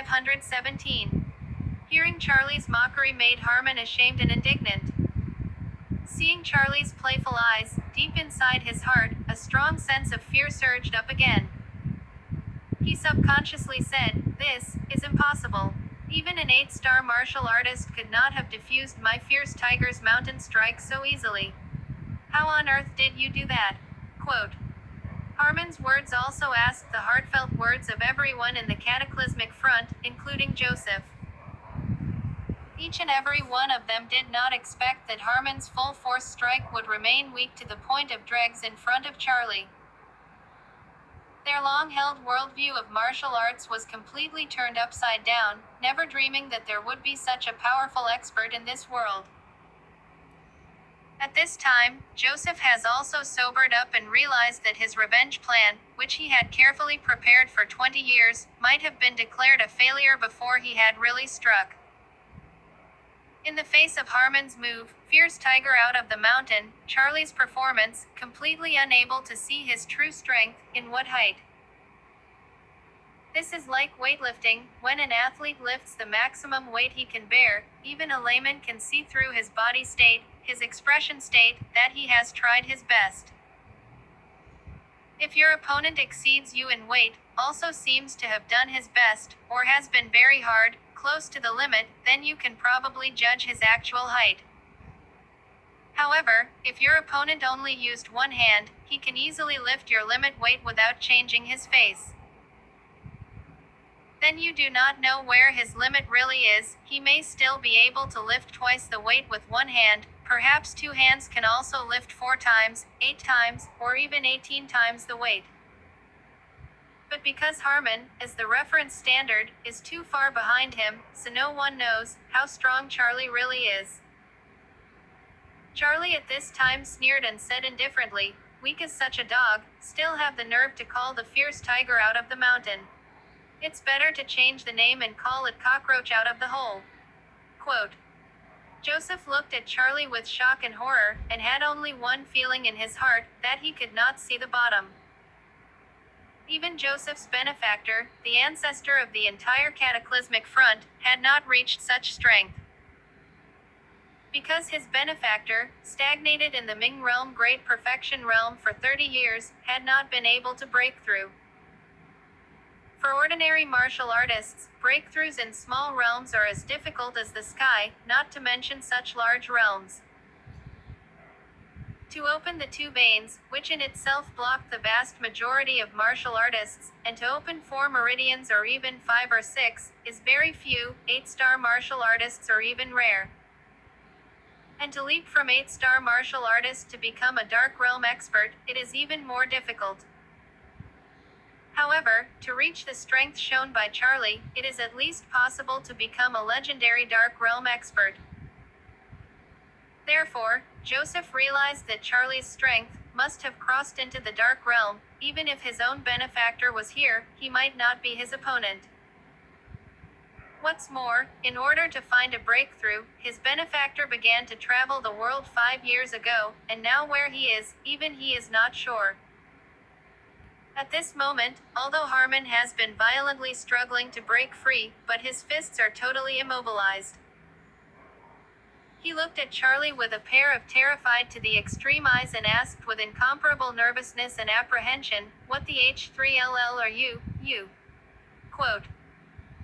517. Hearing Charlie's mockery made Harmen ashamed and indignant. Seeing Charlie's playful eyes, deep inside his heart, a strong sense of fear surged up again. He subconsciously said, "This is impossible. Even an 8-star martial artist could not have defused my fierce tiger's mountain strike so easily. How on earth did you do that?" Quote. Harmen's words also asked the heartfelt words of everyone in the cataclysmic front, including Joseph. Each and every one of them did not expect that Harmen's full-force strike would remain weak to the point of dregs in front of Charlie. Their long-held worldview of martial arts was completely turned upside down, never dreaming that there would be such a powerful expert in this world. At this time, Joseph has also sobered up and realized that his revenge plan, which he had carefully prepared for 20 years, might have been declared a failure before he had really struck. In the face of Harmen's move, fierce tiger out of the mountain, Charlie's performance, completely unable to see his true strength, in what height. This is like weightlifting. When an athlete lifts the maximum weight he can bear, even a layman can see through his body state, his expression state, that he has tried his best. If your opponent exceeds you in weight, also seems to have done his best, or has been very hard, close to the limit, then you can probably judge his actual height. However, if your opponent only used one hand, he can easily lift your limit weight without changing his face. Then you do not know where his limit really is. He may still be able to lift twice the weight with one hand, perhaps two hands can also lift 4 times, 8 times, or even 18 times the weight. But because Harmen, as the reference standard, is too far behind him, so no one knows how strong Charlie really is. Charlie at this time sneered and said indifferently, "Weak as such a dog, still have the nerve to call the fierce tiger out of the mountain. It's better to change the name and call it cockroach out of the hole." Quote. Joseph looked at Charlie with shock and horror, and had only one feeling in his heart, that he could not see the bottom. Even Joseph's benefactor, the ancestor of the entire cataclysmic front, had not reached such strength. Because his benefactor, stagnated in the Ming realm great perfection realm for 30 years, had not been able to break through. For ordinary martial artists, breakthroughs in small realms are as difficult as the sky, not to mention such large realms. To open the 2 veins, which in itself block the vast majority of martial artists, and to open 4 meridians or even 5 or 6, is very few. 8-star martial artists are even rare. And to leap from 8-star martial artist to become a dark realm expert, it is even more difficult. However, to reach the strength shown by Charlie, it is at least possible to become a legendary dark realm expert. Therefore, Joseph realized that Charlie's strength must have crossed into the dark realm. Even if his own benefactor was here, he might not be his opponent. What's more, in order to find a breakthrough, his benefactor began to travel the world 5 years ago, and now where he is, even he is not sure. At this moment, although Harmen has been violently struggling to break free, but his fists are totally immobilized. He looked at Charlie with a pair of terrified to the extreme eyes and asked with incomparable nervousness and apprehension, "What the H3LL are you?" Quote.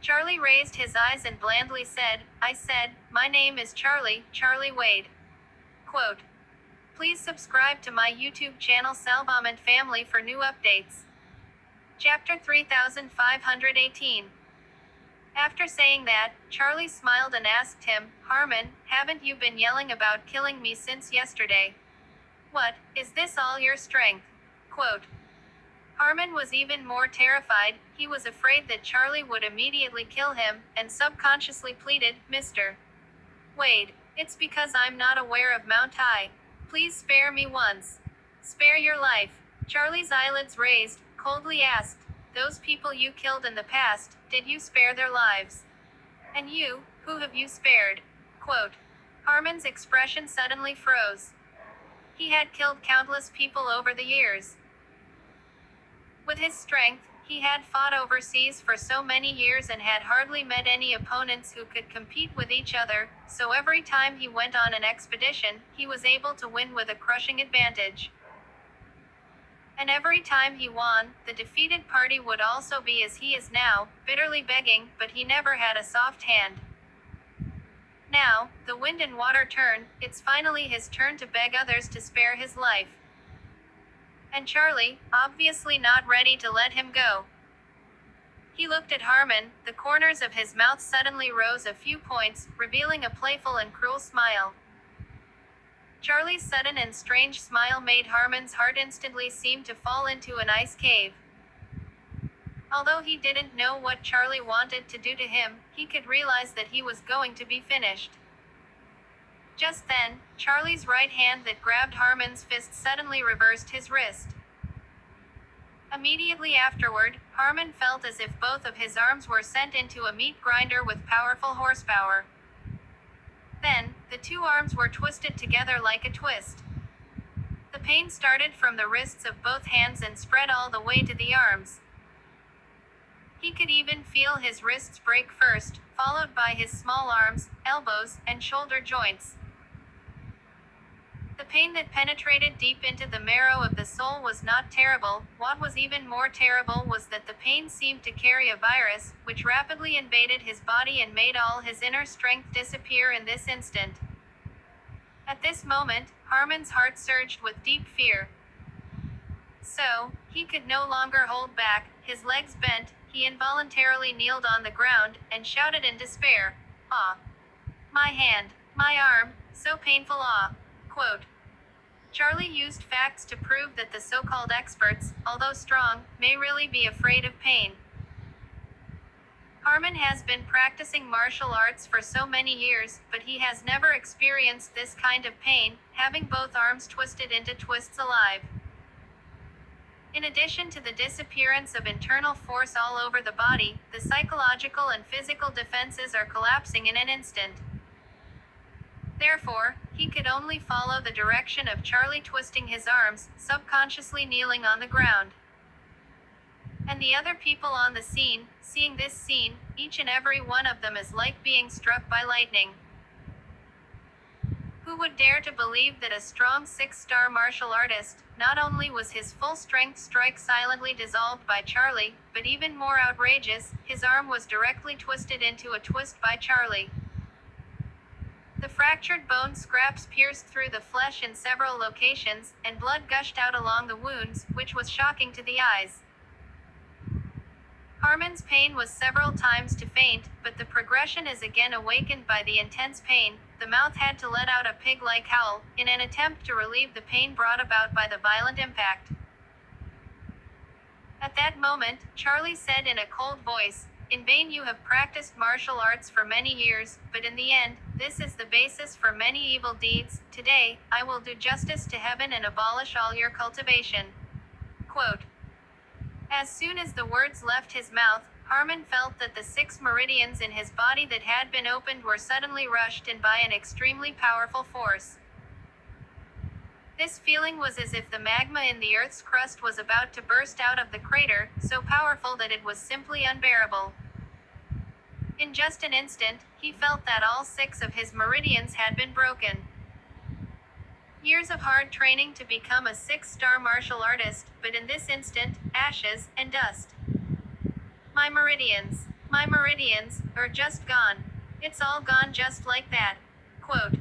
Charlie raised his eyes and blandly said, "I said, my name is Charlie, Charlie Wade." Quote. Please subscribe to my YouTube channel Salvament Family for new updates. Chapter 3518. After saying that, Charlie smiled and asked him, "Harmen, haven't you been yelling about killing me since yesterday? What, is this all your strength?" Quote. Harmen was even more terrified. He was afraid that Charlie would immediately kill him, and subconsciously pleaded, "Mr. Wade, it's because I'm not aware of Mount High. Please spare me once. Spare your life." Charlie's eyelids raised, coldly asked, "Those people you killed in the past, did you spare their lives? And you, who have you spared?" Quote. Harmen's expression suddenly froze. He had killed countless people over the years. With his strength, He had fought overseas for so many years and had hardly met any opponents who could compete with each other, so every time he went on an expedition, he was able to win with a crushing advantage. And every time he won, the defeated party would also be as he is now, bitterly begging, but he never had a soft hand. Now, the wind and water turn, it's finally his turn to beg others to spare his life. And Charlie, obviously not ready to let him go. He looked at Harmen, the corners of his mouth suddenly rose a few points, revealing a playful and cruel smile. Charlie's sudden and strange smile made Harmen's heart instantly seem to fall into an ice cave. Although he didn't know what Charlie wanted to do to him, he could realize that he was going to be finished. Just then, Charlie's right hand that grabbed Harmen's fist suddenly reversed his wrist. Immediately afterward, Harmen felt as if both of his arms were sent into a meat grinder with powerful horsepower. Then, the two arms were twisted together like a twist. The pain started from the wrists of both hands and spread all the way to the arms. He could even feel his wrists break first, followed by his small arms, elbows, and shoulder joints. The pain that penetrated deep into the marrow of the soul was not terrible. What was even more terrible was that the pain seemed to carry a virus, which rapidly invaded his body and made all his inner strength disappear in this instant. At this moment, Harmen's heart surged with deep fear. So, he could no longer hold back, his legs bent, he involuntarily kneeled on the ground, and shouted in despair, "Ah! My hand, my arm, so painful, ah!" Quote. Charlie used facts to prove that the so-called experts, although strong, may really be afraid of pain. Harmen has been practicing martial arts for so many years, but he has never experienced this kind of pain, having both arms twisted into twists alive. In addition to the disappearance of internal force all over the body, the psychological and physical defenses are collapsing in an instant. Therefore, he could only follow the direction of Charlie twisting his arms, subconsciously kneeling on the ground. And the other people on the scene, seeing this scene, each and every one of them is like being struck by lightning. Who would dare to believe that a strong 6-star martial artist, not only was his full-strength strike silently dissolved by Charlie, but even more outrageous, his arm was directly twisted into a twist by Charlie. The fractured bone scraps pierced through the flesh in several locations, and blood gushed out along the wounds, which was shocking to the eyes. Harmen's pain was several times to faint, but the progression is again awakened by the intense pain. The mouth had to let out a pig-like howl, in an attempt to relieve the pain brought about by the violent impact. At that moment, Charlie said in a cold voice, "In vain you have practiced martial arts for many years, but in the end, this is the basis for many evil deeds. Today, I will do justice to heaven and abolish all your cultivation." Quote. As soon as the words left his mouth, Harmen felt that the 6 meridians in his body that had been opened were suddenly rushed in by an extremely powerful force. This feeling was as if the magma in the Earth's crust was about to burst out of the crater, so powerful that it was simply unbearable. In just an instant, he felt that all 6 of his meridians had been broken. Years of hard training to become a 6-star martial artist, but in this instant, ashes and dust. My meridians, are just gone. It's all gone just like that." Quote.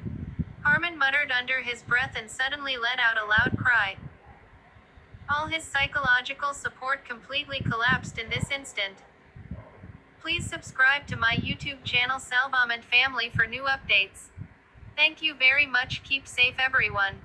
Harmen muttered under his breath and suddenly let out a loud cry. All his psychological support completely collapsed in this instant. Please subscribe to my YouTube channel Salvam and Family for new updates. Thank you very much. Keep safe everyone.